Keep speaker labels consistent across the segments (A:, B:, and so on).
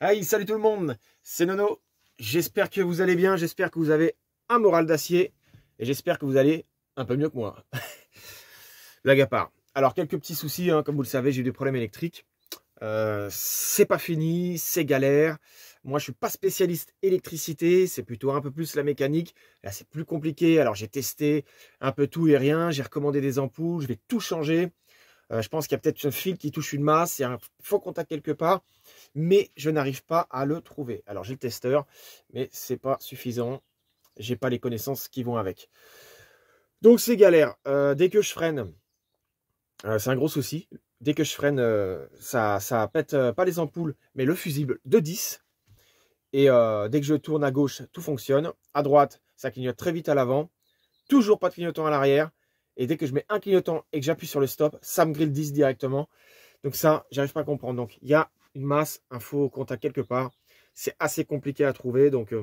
A: Hey, salut tout le monde, c'est Nono. J'espère que vous allez bien, j'espère que vous avez un moral d'acier et j'espère que vous allez un peu mieux que moi. Blague à part. Alors, quelques petits soucis, hein, comme vous le savez, j'ai eu des problèmes électriques. C'est pas fini, c'est galère. Moi, je suis pas spécialiste électricité, c'est plutôt un peu plus la mécanique. Là, c'est plus compliqué. Alors, j'ai testé un peu tout et rien. J'ai recommandé des ampoules, je vais tout changer. Je pense qu'il y a peut-être un fil qui touche une masse, il y a un faux contact quelque part, mais je n'arrive pas à le trouver. Alors j'ai le testeur, mais c'est pas suffisant. J'ai pas les connaissances qui vont avec. Donc c'est galère. Dès que je freine, c'est un gros souci. Dès que je freine, ça pète pas les ampoules, mais le fusible de 10. Et dès que je tourne à gauche, tout fonctionne. À droite, ça clignote très vite à l'avant. Toujours pas de clignotant à l'arrière. Et dès que je mets un clignotant et que j'appuie sur le stop, ça me grille le 10 directement. Donc ça, j'arrive pas à comprendre. Donc il y a une masse, un faux contact quelque part. C'est assez compliqué à trouver. Donc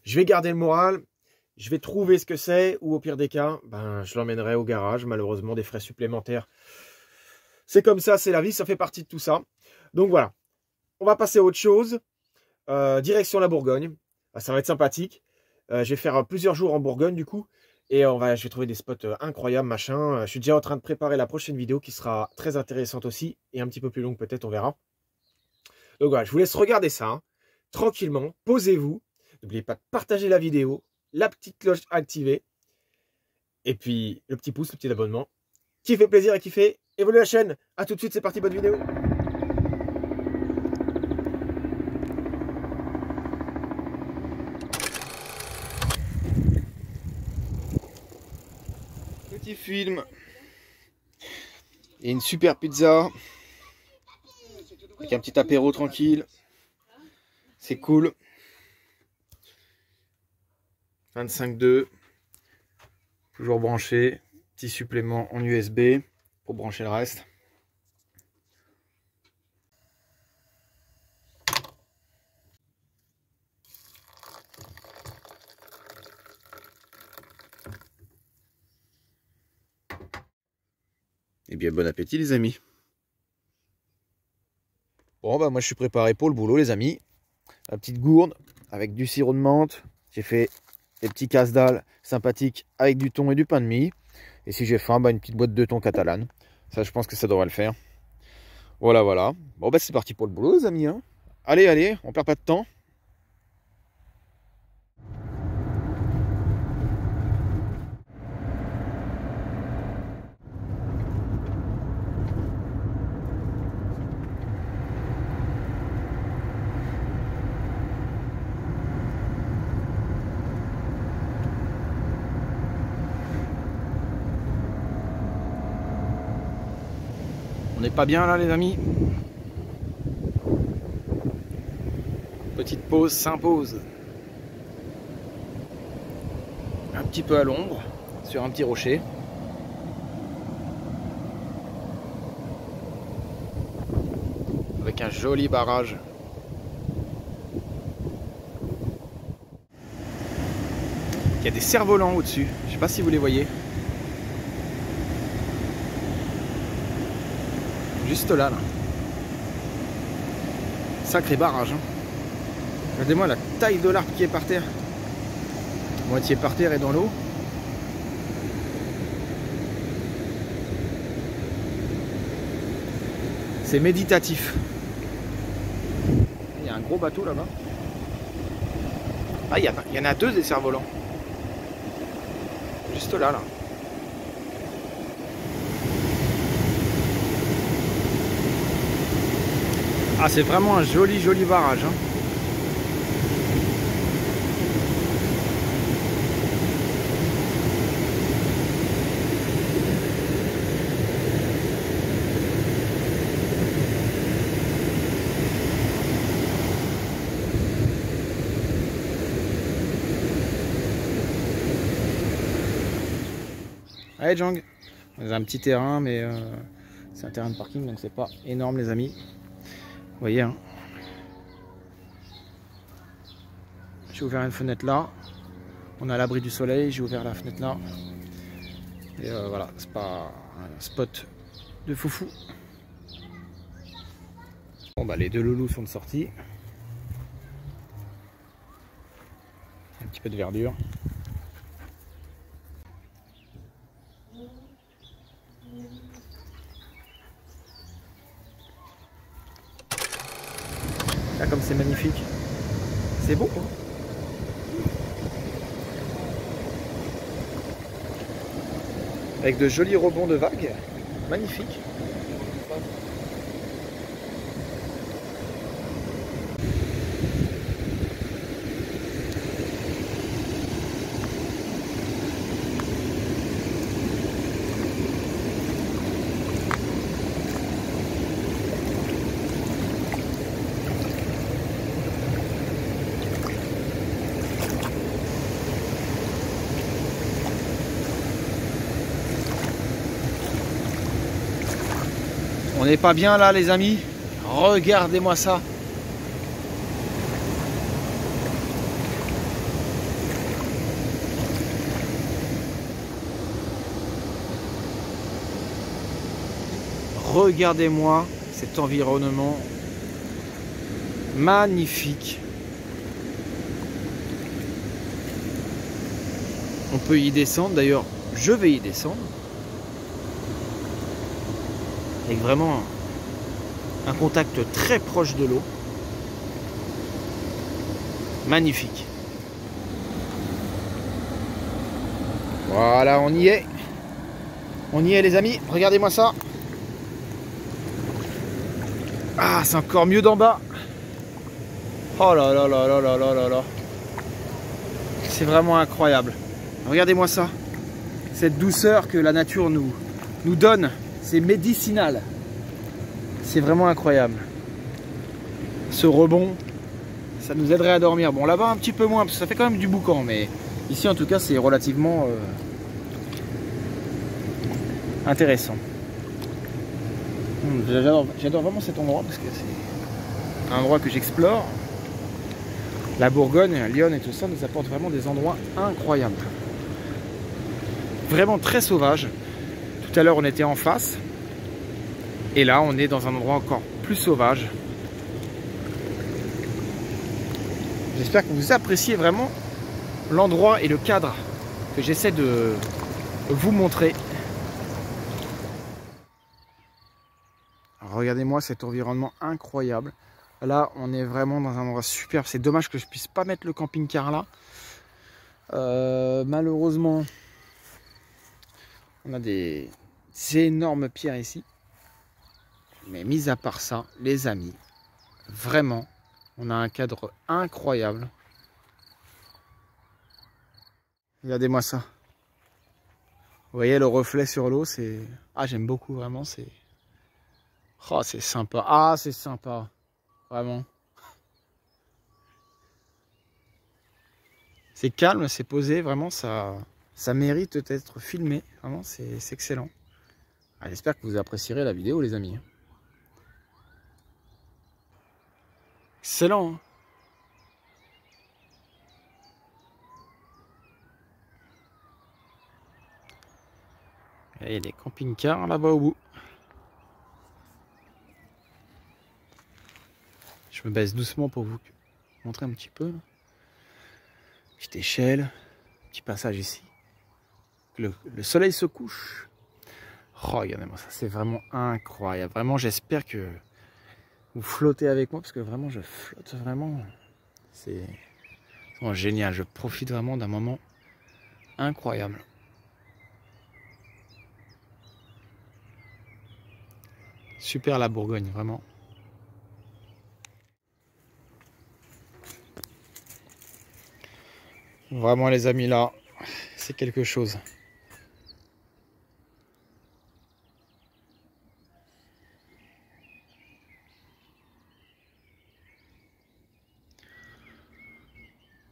A: je vais garder le moral. Je vais trouver ce que c'est. Ou au pire des cas, ben, je l'emmènerai au garage. Malheureusement, des frais supplémentaires. C'est comme ça, c'est la vie. Ça fait partie de tout ça. Donc voilà. On va passer à autre chose. Direction la Bourgogne. Ça va être sympathique. Je vais faire plusieurs jours en Bourgogne du coup. Et je vais trouver des spots incroyables, machin. Je suis déjà en train de préparer la prochaine vidéo qui sera très intéressante aussi. Et un petit peu plus longue peut-être, on verra. Donc voilà, je vous laisse regarder ça. Hein, tranquillement, posez-vous. N'oubliez pas de partager la vidéo, la petite cloche activée. Et puis le petit pouce, le petit abonnement. Qui fait plaisir et qui fait évoluer la chaîne. A tout de suite, c'est parti, bonne vidéo. Petit film. Et une super pizza. Avec un petit apéro tranquille. C'est cool. 25.2. Toujours branché. Petit supplément en USB pour brancher le reste. Et bien bon appétit les amis. Bon bah moi je suis préparé pour le boulot les amis. La petite gourde avec du sirop de menthe. J'ai fait des petits casse-dalles sympathiques avec du thon et du pain de mie. Et si j'ai faim, bah une petite boîte de thon catalane. Ça je pense que ça devrait le faire. Voilà voilà. Bon bah c'est parti pour le boulot les amis. Hein. Allez allez, on perd pas de temps. On n'est pas bien là les amis. Petite pause s'impose. Un petit peu à l'ombre, sur un petit rocher. Avec un joli barrage. Il y a des cerfs-volants au-dessus. Je sais pas si vous les voyez. Juste là, là. Sacré barrage. Hein. Regardez-moi la taille de l'arbre qui est par terre. Moitié par terre et dans l'eau. C'est méditatif. Il y a un gros bateau là-bas. Ah, il y en a deux des cerfs-volants. Juste là, là. Ah, c'est vraiment un joli, joli barrage. Hein. Allez Jang, on a un petit terrain mais c'est un terrain de parking donc c'est pas énorme les amis. Vous voyez hein. J'ai ouvert une fenêtre là, on est à l'abri du soleil, j'ai ouvert la fenêtre là. Et voilà, c'est pas un spot de foufou. Bon bah les deux loulous sont de sortie. Un petit peu de verdure. Là comme c'est magnifique. C'est beau hein. Avec de jolis rebonds de vagues. Magnifique. On n'est pas bien là les amis. Regardez-moi ça. Regardez-moi cet environnement magnifique. On peut y descendre, d'ailleurs je vais y descendre. Avec vraiment un contact très proche de l'eau. Magnifique. Voilà, on y est. On y est les amis, regardez-moi ça. Ah, c'est encore mieux d'en bas. Oh là là là là là là là là. C'est vraiment incroyable. Regardez-moi ça. Cette douceur que la nature nous donne. C'est médicinal. C'est vraiment incroyable. Ce rebond, ça nous aiderait à dormir. Bon, là-bas un petit peu moins, parce que ça fait quand même du boucan. Mais ici, en tout cas, c'est relativement intéressant. J'adore vraiment cet endroit parce que c'est un endroit que j'explore. La Bourgogne, Lyon et tout ça nous apporte vraiment des endroits incroyables. Vraiment très sauvages. Tout à l'heure on était en face. Et là on est dans un endroit encore plus sauvage. J'espère que vous appréciez vraiment l'endroit et le cadre que j'essaie de vous montrer. Regardez-moi cet environnement incroyable. Là, on est vraiment dans un endroit superbe. C'est dommage que je puisse pas mettre le camping-car là. Malheureusement, on a des énormes pierres ici. Mais mis à part ça, les amis, vraiment, on a un cadre incroyable. Regardez-moi ça. Vous voyez le reflet sur l'eau, c'est... Ah, j'aime beaucoup, vraiment, c'est... Oh, c'est sympa. Ah, c'est sympa. Vraiment. C'est calme, c'est posé, vraiment, ça mérite d'être filmé. Vraiment, c'est excellent. Ah, j'espère que vous apprécierez la vidéo, les amis. Excellent, hein. Et il y a des camping-cars là-bas au bout. Je me baisse doucement pour vous montrer un petit peu. Petite échelle, petit passage ici. Le soleil se couche. Oh, regardez-moi ça, c'est vraiment incroyable. Vraiment, j'espère que vous flottez avec moi parce que vraiment, je flotte vraiment. C'est vraiment génial. Je profite vraiment d'un moment incroyable. Super la Bourgogne, vraiment. Vraiment les amis, là, c'est quelque chose.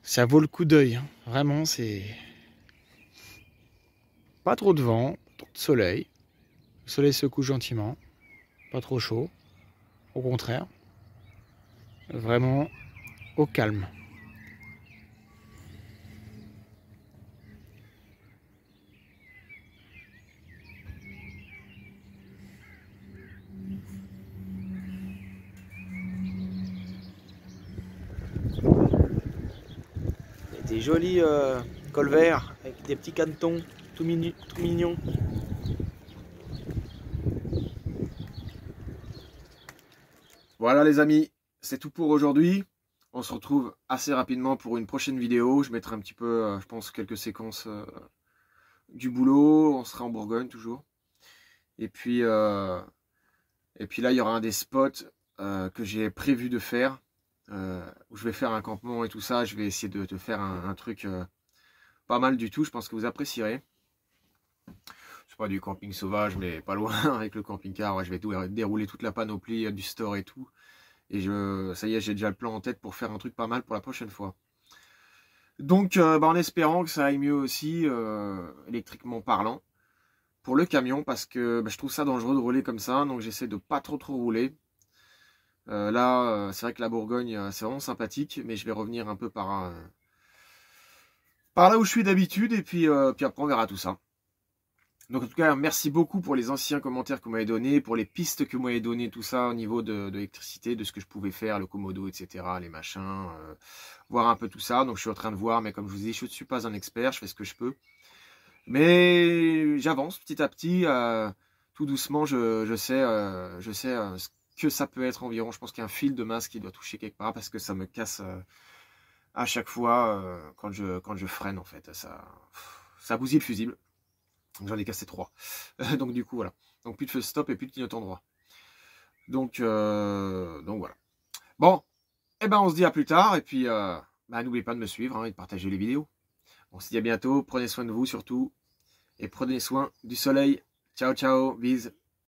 A: Ça vaut le coup d'œil, hein. Vraiment, c'est pas trop de vent, pas trop de soleil. Le soleil se couche gentiment, pas trop chaud. Au contraire, vraiment au calme. des jolis cols verts avec des petits canetons tout mignons. Voilà les amis, c'est tout pour aujourd'hui. On se retrouve assez rapidement pour une prochaine vidéo. Je mettrai un petit peu, je pense, quelques séquences du boulot. On sera en Bourgogne toujours. Et puis là, il y aura un des spots que j'ai prévu de faire. Où je vais faire un campement et tout ça. Je vais essayer de faire un truc pas mal du tout. Je pense que vous apprécierez. C'est pas du camping sauvage, mais pas loin avec le camping-car. Ouais, je vais dérouler toute la panoplie du store et tout. Et ça y est, j'ai déjà le plan en tête pour faire un truc pas mal pour la prochaine fois. Donc, en espérant que ça aille mieux aussi, électriquement parlant, pour le camion, parce que je trouve ça dangereux de rouler comme ça. Donc, j'essaie de pas trop rouler. Là, c'est vrai que la Bourgogne, c'est vraiment sympathique, mais je vais revenir un peu par là où je suis d'habitude, et puis après on verra tout ça. Donc en tout cas, merci beaucoup pour les anciens commentaires que vous m'avez donnés, pour les pistes que vous m'avez données, tout ça au niveau de l'électricité, de ce que je pouvais faire, le Komodo, etc., les machins, voir un peu tout ça. Donc je suis en train de voir, mais comme je vous dis, je ne suis pas un expert, je fais ce que je peux. Mais j'avance petit à petit, tout doucement, je sais ce que ça peut être environ. Je pense qu'il y a un fil de masse qui doit toucher quelque part, parce que ça me casse à chaque fois quand je freine en fait. Ça bousille le fusible. J'en ai cassé 3. Donc du coup voilà. Donc plus de feu stop et plus de clignotant droit. Donc voilà. Bon, et ben on se dit à plus tard. Et puis n'oubliez pas de me suivre et de partager les vidéos. On se dit à bientôt. Prenez soin de vous surtout. Et prenez soin du soleil. Ciao ciao. Bise.